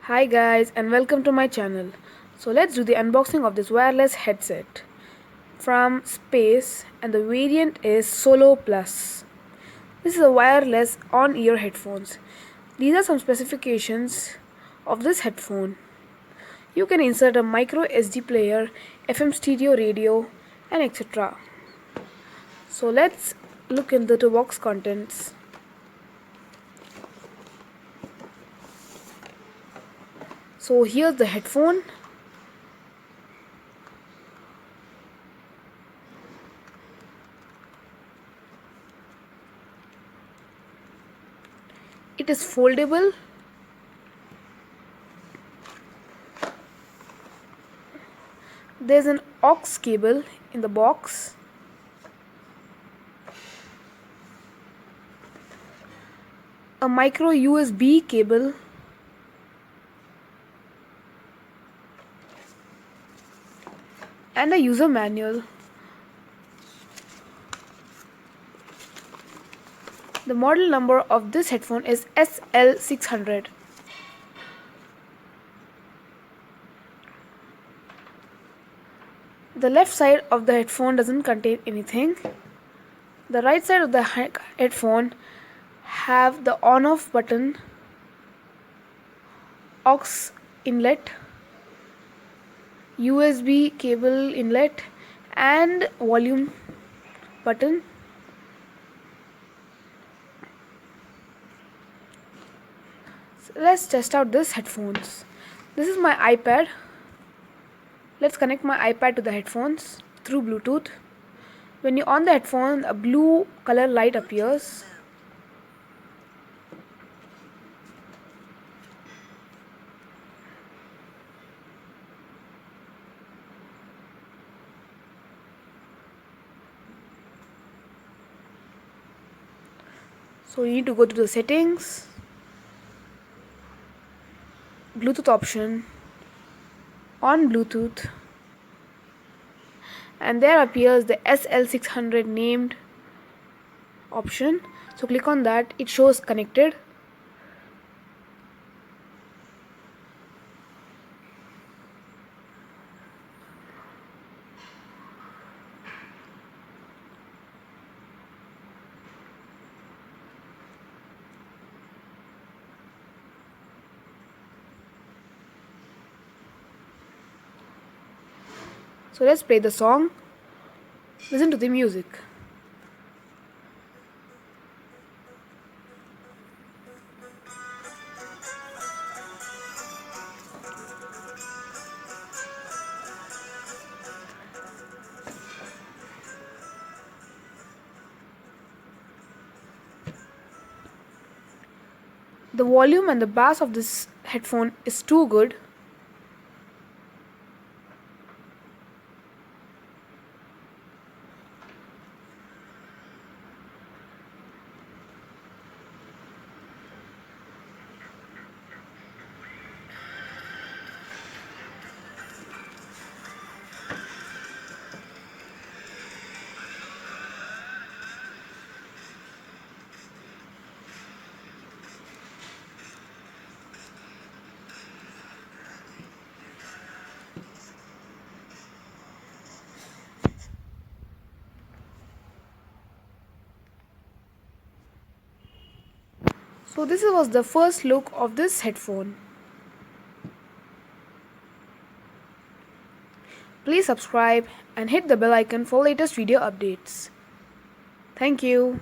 Hi guys and welcome to my channel. So let's do the unboxing of this wireless headset from Space, and the variant is Solo Plus. This is a wireless on-ear headphones. These are some specifications of this headphone. You can insert a micro SD player, FM stereo radio and etc. So let's look into the box contents. So here's the headphone. It is foldable. There's an aux cable in the box. A micro USB cable. And a user manual. The model number of this headphone is SL600. The left side of the headphone doesn't contain anything. The right side of the headphone have the on-off button, aux inlet, USB cable inlet and volume button. So let's test out this headphones. This is my iPad. Let's connect my iPad to the headphones through Bluetooth. When you on the headphone, a blue color light appears. So you need to go to the settings, Bluetooth option, on Bluetooth, and there appears the SL600 named option. So click on that. It shows connected. So let's play the song. Listen to the music. The volume and the bass of this headphone is too good. So this was the first look of this headphone. Please subscribe and hit the bell icon for latest video updates. Thank you.